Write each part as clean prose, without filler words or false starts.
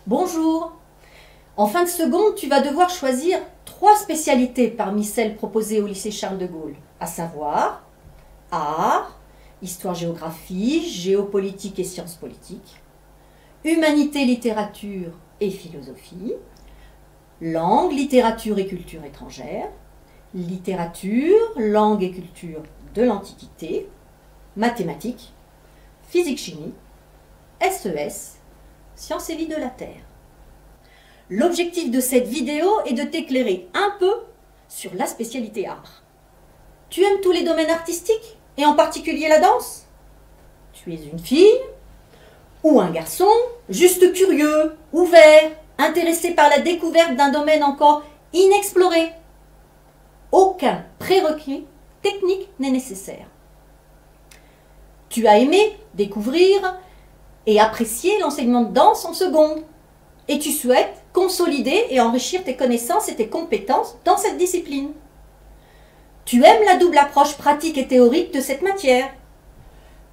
Bonjour. En fin de seconde, tu vas devoir choisir 3 spécialités parmi celles proposées au lycée Charles de Gaulle, à savoir art, histoire-géographie, géopolitique et sciences politiques, humanité, littérature et philosophie, langue, littérature et culture étrangère, littérature, langue et culture de l'Antiquité, mathématiques, physique-chimie, SES, sciences et vie de la Terre. L'objectif de cette vidéo est de t'éclairer un peu sur la spécialité art. Tu aimes tous les domaines artistiques, et en particulier la danse? Tu es une fille ou un garçon, juste curieux, ouvert, intéressé par la découverte d'un domaine encore inexploré. Aucun prérequis technique n'est nécessaire. Tu as aimé découvrir et apprécier l'enseignement de danse en seconde, et tu souhaites consolider et enrichir tes connaissances et tes compétences dans cette discipline. Tu aimes la double approche pratique et théorique de cette matière.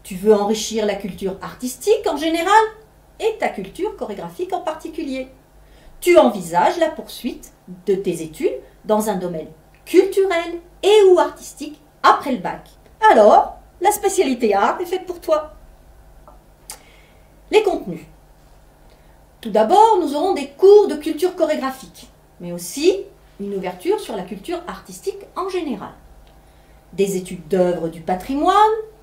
Tu veux enrichir la culture artistique en général et ta culture chorégraphique en particulier. Tu envisages la poursuite de tes études dans un domaine culturel et ou artistique après le bac. Alors, la spécialité art est faite pour toi. Les contenus. Tout d'abord, nous aurons des cours de culture chorégraphique, mais aussi une ouverture sur la culture artistique en général. Des études d'œuvres du patrimoine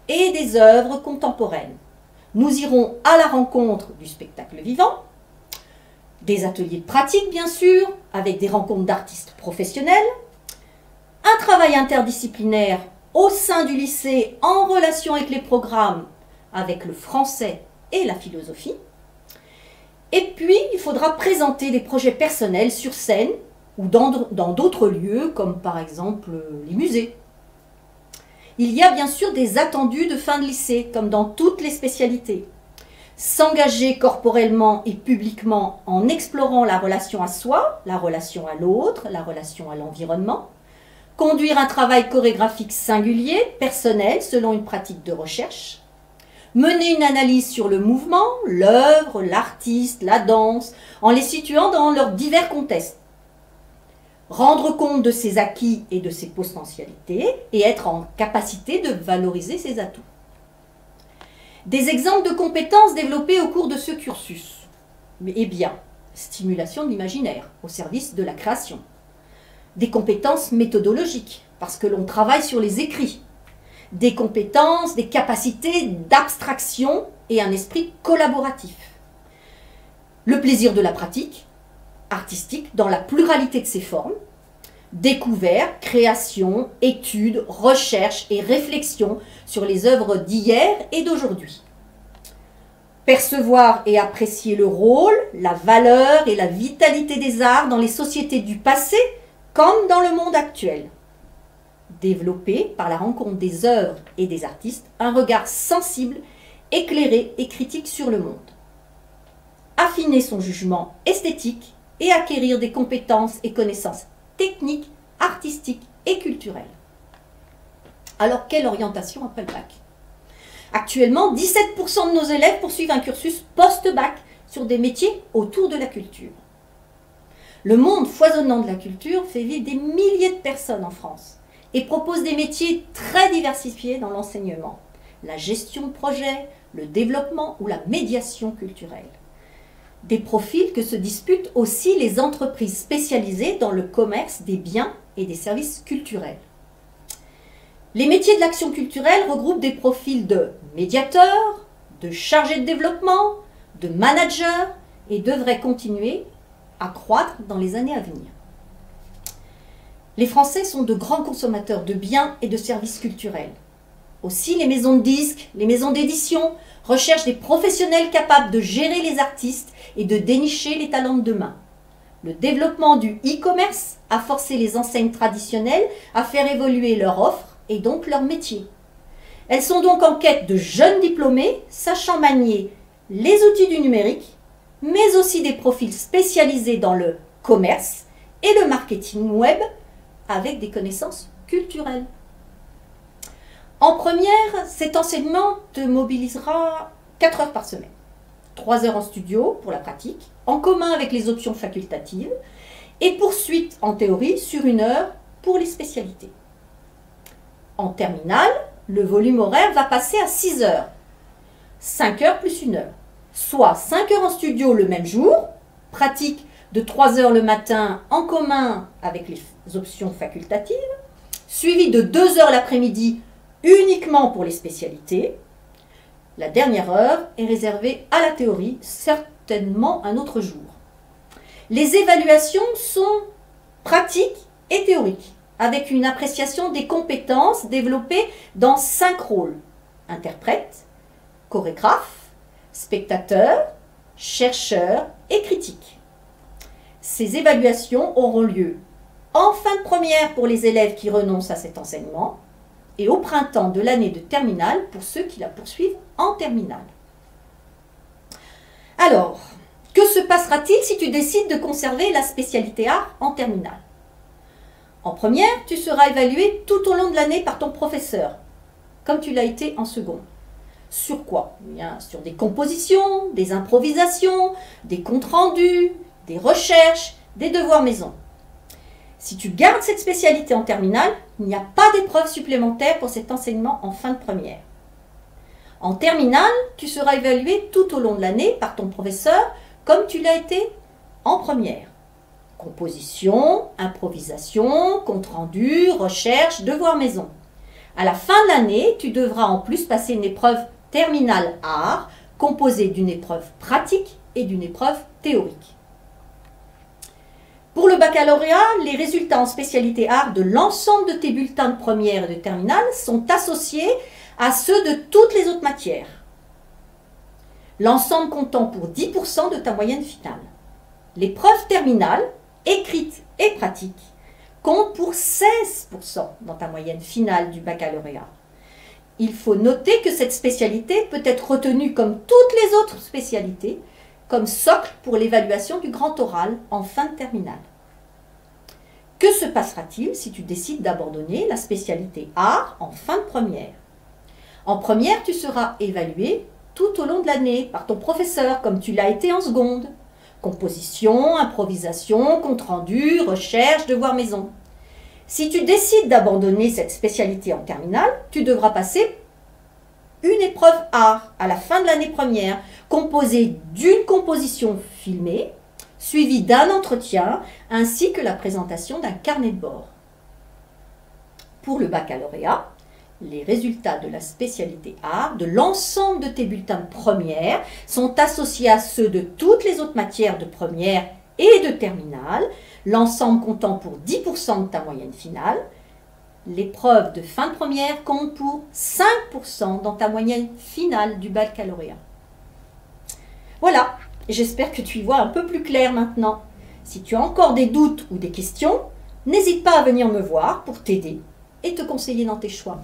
et des œuvres contemporaines. Nous irons à la rencontre du spectacle vivant, des ateliers de pratique bien sûr, avec des rencontres d'artistes professionnels, un travail interdisciplinaire au sein du lycée en relation avec les programmes, avec le français et la philosophie. Et puis, il faudra présenter des projets personnels sur scène ou dans d'autres lieux, comme par exemple les musées. Il y a bien sûr des attendus de fin de lycée, comme dans toutes les spécialités. S'engager corporellement et publiquement en explorant la relation à soi, la relation à l'autre, la relation à l'environnement. Conduire un travail chorégraphique singulier, personnel, selon une pratique de recherche. Mener une analyse sur le mouvement, l'œuvre, l'artiste, la danse, en les situant dans leurs divers contextes. Rendre compte de ses acquis et de ses potentialités et être en capacité de valoriser ses atouts. Des exemples de compétences développées au cours de ce cursus. Eh bien, stimulation de l'imaginaire au service de la création. Des compétences méthodologiques, parce que l'on travaille sur les écrits. Des compétences, des capacités d'abstraction et un esprit collaboratif. Le plaisir de la pratique artistique dans la pluralité de ses formes. Découverte, création, étude, recherche et réflexion sur les œuvres d'hier et d'aujourd'hui. Percevoir et apprécier le rôle, la valeur et la vitalité des arts dans les sociétés du passé comme dans le monde actuel. Développer, par la rencontre des œuvres et des artistes, un regard sensible, éclairé et critique sur le monde. Affiner son jugement esthétique et acquérir des compétences et connaissances techniques, artistiques et culturelles. Alors, quelle orientation après le bac? Actuellement, 17% de nos élèves poursuivent un cursus post-bac sur des métiers autour de la culture. Le monde foisonnant de la culture fait vivre des milliers de personnes en France et propose des métiers très diversifiés dans l'enseignement, la gestion de projets, le développement ou la médiation culturelle. Des profils que se disputent aussi les entreprises spécialisées dans le commerce des biens et des services culturels. Les métiers de l'action culturelle regroupent des profils de médiateurs, de chargés de développement, de managers et devraient continuer à croître dans les années à venir. Les Français sont de grands consommateurs de biens et de services culturels. Aussi, les maisons de disques, les maisons d'édition recherchent des professionnels capables de gérer les artistes et de dénicher les talents de demain. Le développement du e-commerce a forcé les enseignes traditionnelles à faire évoluer leur offre et donc leur métier. Elles sont donc en quête de jeunes diplômés sachant manier les outils du numérique, mais aussi des profils spécialisés dans le commerce et le marketing web avec des connaissances culturelles. En première, cet enseignement te mobilisera 4 heures par semaine. 3 heures en studio pour la pratique, en commun avec les options facultatives, et poursuite en théorie sur 1 heure pour les spécialités. En terminale, le volume horaire va passer à 6 heures, 5 heures plus 1 heure, soit 5 heures en studio le même jour, pratique de 3 heures le matin en commun avec les options facultatives, suivi de 2 heures l'après-midi uniquement pour les spécialités. La dernière heure est réservée à la théorie, certainement un autre jour. Les évaluations sont pratiques et théoriques, avec une appréciation des compétences développées dans 5 rôles: interprète, chorégraphe, spectateur, chercheur et critique. Ces évaluations auront lieu en fin de première pour les élèves qui renoncent à cet enseignement et au printemps de l'année de terminale pour ceux qui la poursuivent en terminale. Alors, que se passera-t-il si tu décides de conserver la spécialité art en terminale? En première, tu seras évalué tout au long de l'année par ton professeur, comme tu l'as été en seconde. Sur quoi? Eh bien, sur des compositions, des improvisations, des comptes rendus, des recherches, des devoirs maison. Si tu gardes cette spécialité en terminale, il n'y a pas d'épreuve supplémentaire pour cet enseignement en fin de première. En terminale, tu seras évalué tout au long de l'année par ton professeur comme tu l'as été en première. Composition, improvisation, compte rendu, recherche, devoirs maison. À la fin de l'année, tu devras en plus passer une épreuve terminale art, composée d'une épreuve pratique et d'une épreuve théorique. Pour le baccalauréat, les résultats en spécialité art de l'ensemble de tes bulletins de première et de terminale sont associés à ceux de toutes les autres matières. L'ensemble comptant pour 10% de ta moyenne finale. L'épreuve terminale, écrite et pratique, compte pour 16% dans ta moyenne finale du baccalauréat. Il faut noter que cette spécialité peut être retenue comme toutes les autres spécialités, comme socle pour l'évaluation du grand oral en fin de terminale. Que se passera-t-il si tu décides d'abandonner la spécialité art en fin de première? En première, tu seras évalué tout au long de l'année par ton professeur, comme tu l'as été en seconde. Composition, improvisation, compte rendu, recherche, devoirs maison. Si tu décides d'abandonner cette spécialité en terminale, tu devras passer une épreuve art à la fin de l'année première, composée d'une composition filmée, suivie d'un entretien, ainsi que la présentation d'un carnet de bord. Pour le baccalauréat, les résultats de la spécialité art de l'ensemble de tes bulletins de première sont associés à ceux de toutes les autres matières de première et de terminale, l'ensemble comptant pour 10% de ta moyenne finale. L'épreuve de fin de première compte pour 5% dans ta moyenne finale du baccalauréat. Voilà, j'espère que tu y vois un peu plus clair maintenant. Si tu as encore des doutes ou des questions, n'hésite pas à venir me voir pour t'aider et te conseiller dans tes choix.